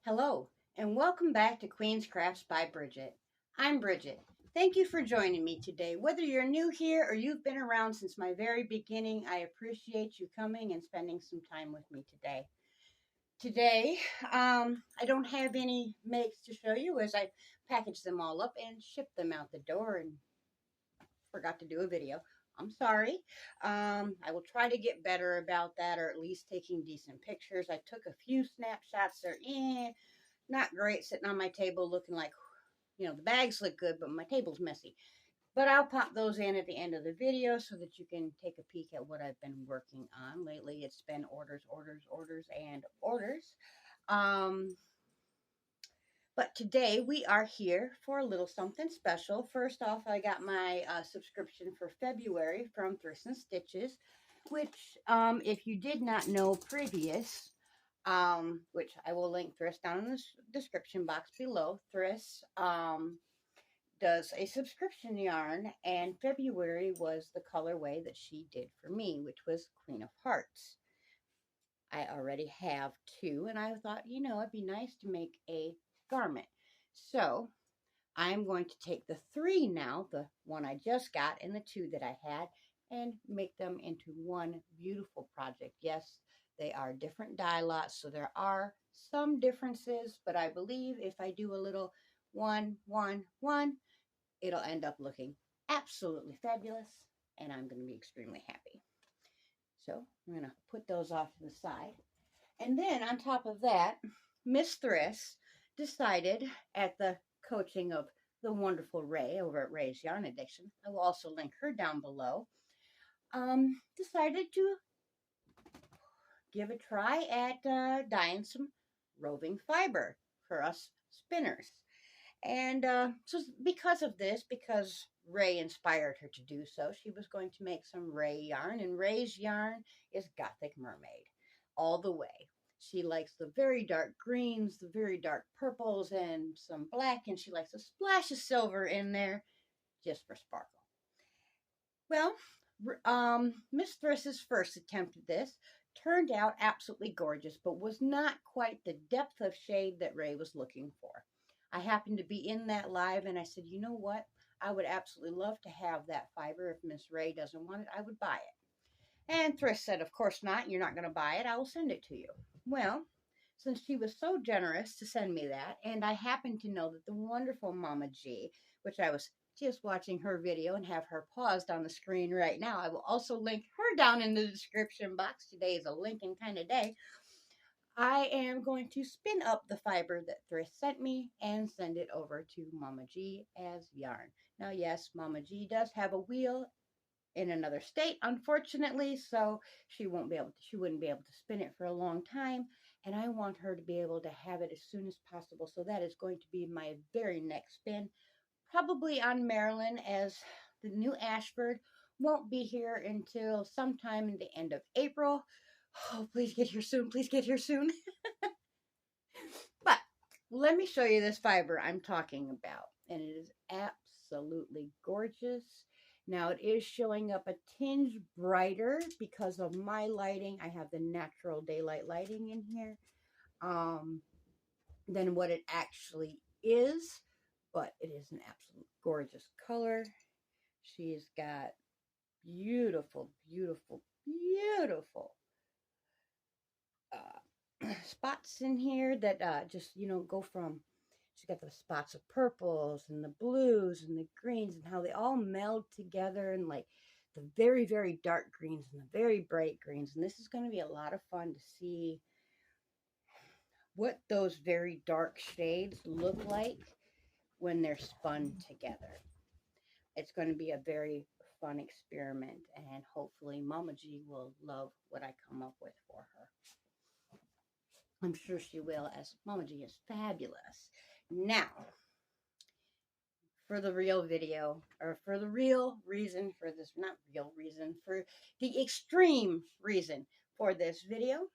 Hello, and welcome back to Queen's Crafts by Bridget. I'm Bridget. Thank you for joining me today. Whether you're new here or you've been around since my very beginning, I appreciate you coming and spending some time with me today. I don't have any makes to show you as I packaged them all up and shipped them out the door and forgot to do a video. I'm sorry. I will try to get better about that, or at least taking decent pictures. I took a few snapshots. They're not great sitting on my table looking like, the bags look good, but my table's messy. But I'll pop those in at the end of the video so that you can take a peek at what I've been working on. Lately, it's been orders, and orders. But today we are here for a little something special. First off, I got my subscription for February from Thrift and Stitches, which, if you did not know previous, which I will link Thrift down in the description box below. Thrift does a subscription yarn, and February was the colorway that she did for me, which was Queen of Hearts. I already have two, and I thought, it'd be nice to make a garment. So I'm going to take the three now, the one I just got and the two that I had, and make them into one beautiful project. Yes, they are different dye lots, so there are some differences, but I believe if I do a little 1, 1, 1, it'll end up looking absolutely fabulous, and I'm going to be extremely happy. So I'm going to put those off to the side. And then on top of that, Miss Thriss decided, at the coaching of the wonderful Ray over at Ray's Yarn Addiction, I will also link her down below, decided to give a try at dyeing some roving fiber for us spinners. And so because of this, because Ray inspired her to do so, she was going to make some Ray yarn. And Ray's yarn is Gothic Mermaid all the way. She likes the very dark greens, the very dark purples, and some black. And she likes a splash of silver in there just for sparkle. Well, Miss Thriss's first attempt at this turned out absolutely gorgeous, but was not quite the depth of shade that Ray was looking for. I happened to be in that live, and I said, you know what? I would absolutely love to have that fiber. If Miss Ray doesn't want it, I would buy it. And Thriss said, of course not. You're not going to buy it. I will send it to you. Well, since she was so generous to send me that, and I happened to know that the wonderful Mama G, which I was just watching her video and have her paused on the screen right now. I will also link her down in the description box. Today is a linking kind of day. I am going to spin up the fiber that Thriss sent me and send it over to Mama G as yarn. Now, yes, Mama G does have a wheel in another state, unfortunately, so she wouldn't be able to spin it for a long time, and I want her to be able to have it as soon as possible. So that is going to be my very next spin, probably on Maryland, as the new Ashford won't be here until sometime in the end of April. Oh, please get here soon. Please get here soon. But let me show you this fiber I'm talking about. And it is absolutely gorgeous. Now it is showing up a tinge brighter because of my lighting. I have the natural daylight lighting in here than what it actually is. But it is an absolute gorgeous color. She's got beautiful, beautiful, beautiful spots in here that just, go from, she's got the spots of purples and the blues and the greens and how they all meld together, and like the very, very dark greens and the very bright greens. And this is going to be a lot of fun to see what those very dark shades look like when they're spun together. It's going to be a very fun experiment, and hopefully Mama G will love what I come up with for her. I'm sure she will, as Mama G is fabulous. Now, for the real video, or for the real reason for this, not real reason, for the extreme reason for this video.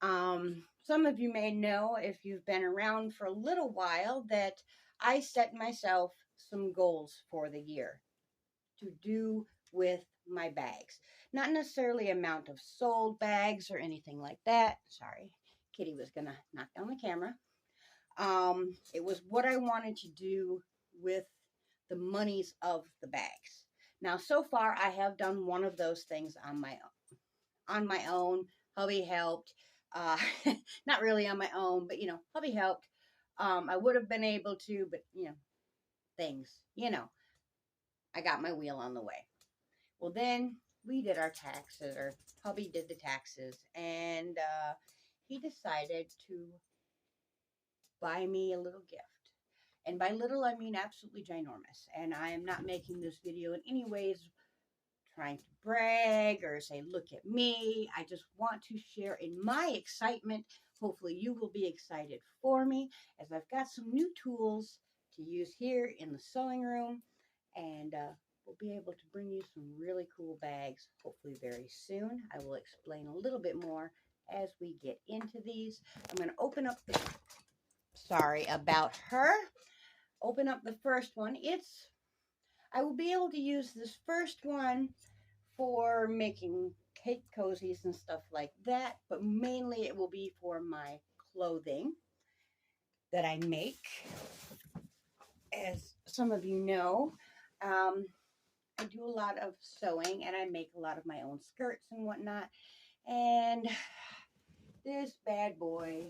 Some of you may know, if you've been around for a little while, that I set myself some goals for the year to do with my bags. Not necessarily amount of sold bags or anything like that. Sorry. Kitty was going to knock down the camera. It was what I wanted to do with the monies of the bags. Now, so far, I have done one of those things on my own. On my own, hubby helped. Uh, not really on my own, but hubby helped. I would have been able to, but things. I got my wheel on the way. Well, then we did our taxes, or hubby did the taxes, and he decided to buy me a little gift. And by little, I mean absolutely ginormous. And I am not making this video in any ways trying to brag or say, look at me. I just want to share in my excitement. Hopefully you will be excited for me, as I've got some new tools to use here in the sewing room. And we'll be able to bring you some really cool bags, hopefully very soon. I will explain a little bit more as we get into these. I'm going to open up the, sorry about her. Open up the first one. I will be able to use this first one for making cake cozies and stuff like that, but mainly it will be for my clothing that I make. As some of you know, I do a lot of sewing, and I make a lot of my own skirts and whatnot, and this bad boy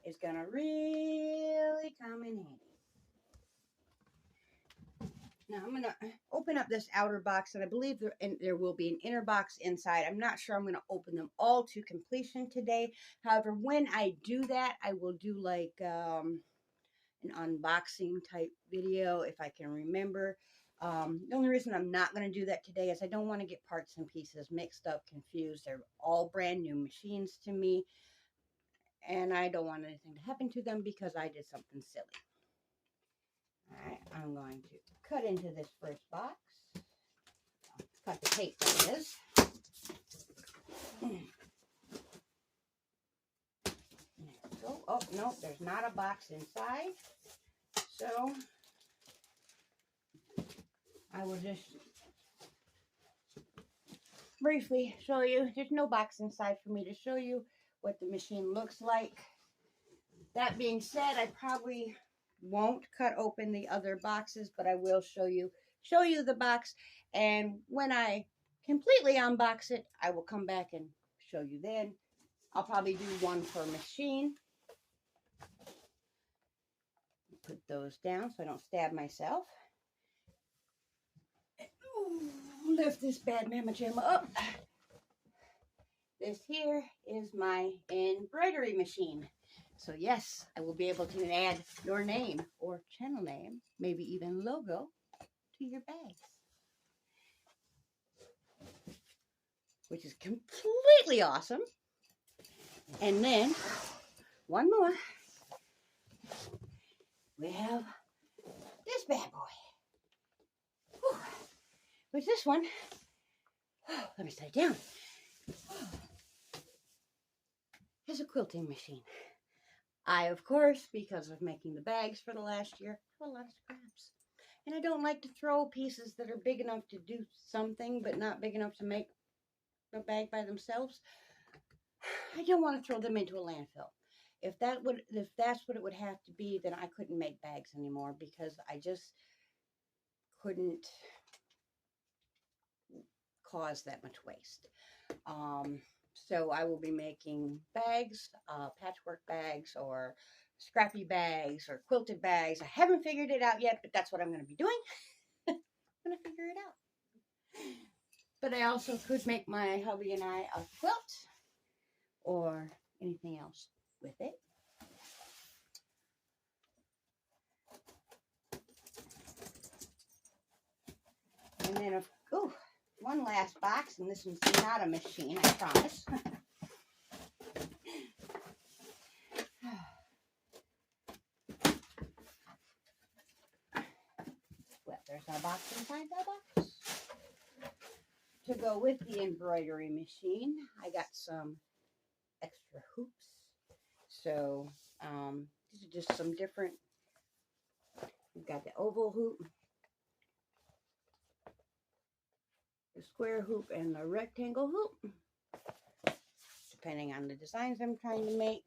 is gonna really come in handy. Now I'm going to open up this outer box, and I believe there will be an inner box inside. I'm not sure I'm going to open them all to completion today. However, when I do that, I will do like an unboxing type video if I can remember. The only reason I'm not going to do that today is I don't want to get parts and pieces mixed up, confused. They're all brand new machines to me, and I don't want anything to happen to them because I did something silly. All right, I'm going to cut into this first box. Cut the tape, that is. There we go. Oh, no, there's not a box inside. So, I will just briefly show you. There's no box inside for me to show you what the machine looks like. That being said, I probably won't cut open the other boxes, but I will show you the box, and when I completely unbox it, I will come back and show you then. I'll probably do one per machine. Put those down so I don't stab myself. Ooh, lift this bad mama jamma up. This here is my embroidery machine. So yes, I will be able to add your name or channel name, maybe even logo, to your bags. Which is completely awesome. And then, one more. We have this bad boy. Whew. Which this one, let me set it down, is a quilting machine. I, of course, because of making the bags for the last year, have a lot of scraps. And I don't like to throw pieces that are big enough to do something, but not big enough to make a bag by themselves. I don't want to throw them into a landfill. If that's what it would have to be, then I couldn't make bags anymore, because I just couldn't cause that much waste. So I will be making bags, patchwork bags, or scrappy bags, or quilted bags. I haven't figured it out yet, but that's what I'm going to be doing. I'm going to figure it out. But I also could make my hubby and I a quilt, or anything else with it. And then, one last box, and this one's not a machine, I promise. Well, there's our box inside that box. To go with the embroidery machine, I got some extra hoops. So, these are just some different, we've got the oval hoop, the square hoop, and the rectangle hoop, depending on the designs I'm trying to make.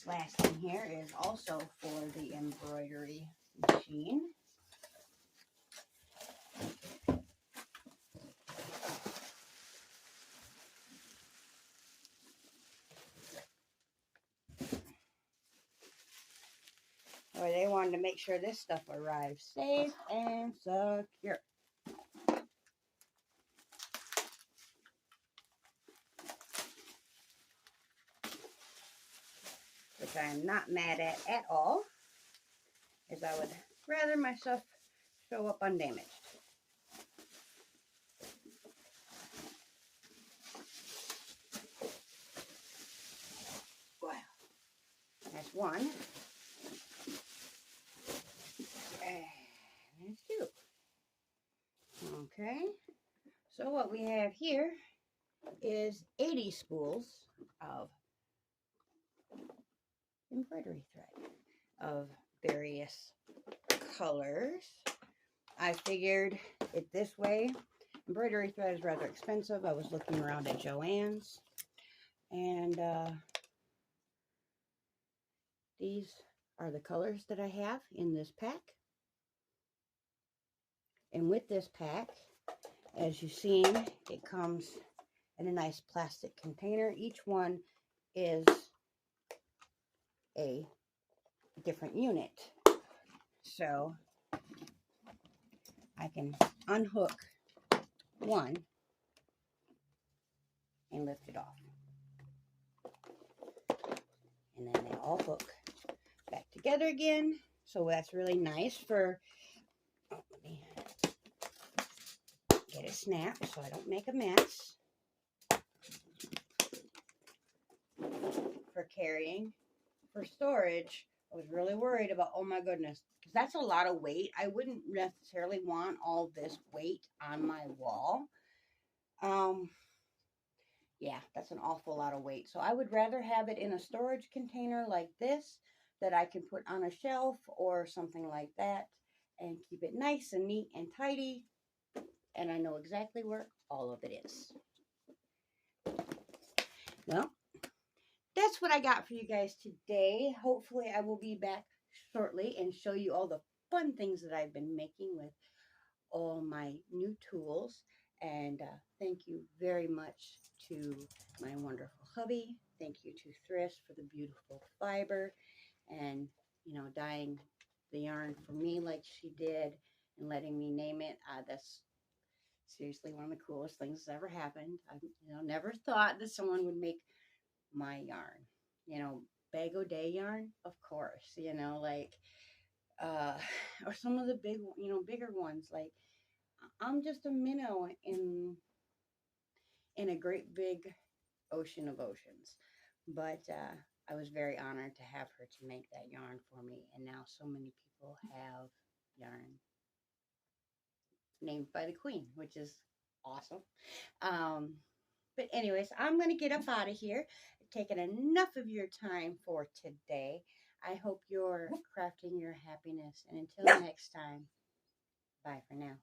This last thing here is also for the embroidery machine. Or they wanted to make sure this stuff arrives safe and secure. Which I am not mad at all, as I would rather my stuff show up undamaged. Wow, that's one. And there's two. Okay, so what we have here is 80 spools of embroidery thread of various colors. I figured it this way. Embroidery thread is rather expensive. I was looking around at Joann's, and these are the colors that I have in this pack. And with this pack, as you've seen, it comes in a nice plastic container. Each one is a different unit. So I can unhook one and lift it off. And then they all hook back together again. So that's really nice for, let me get it snapped so I don't make a mess. For carrying. For storage, I was really worried about, oh my goodness, because that's a lot of weight. I wouldn't necessarily want all this weight on my wall. Yeah, that's an awful lot of weight. So I would rather have it in a storage container like this that I can put on a shelf or something like that and keep it nice and neat and tidy. And I know exactly where all of it is. Well, that's what I got for you guys today. Hopefully I will be back shortly and show you all the fun things that I've been making with all my new tools. And thank you very much to my wonderful hubby. Thank you to Thrift for the beautiful fiber and, you know, dyeing the yarn for me like she did and letting me name it. That's seriously one of the coolest things that's ever happened. I, never thought that someone would make my yarn. Bag o' day yarn, of course, like, or some of the bigger ones. Like, I'm just a minnow in a great big ocean of oceans. But I was very honored to have her to make that yarn for me. And now so many people have yarn named by the queen, which is awesome. But anyways, I'm going to get up out of here. I've taken enough of your time for today. I hope you're crafting your happiness. And until next time, bye for now.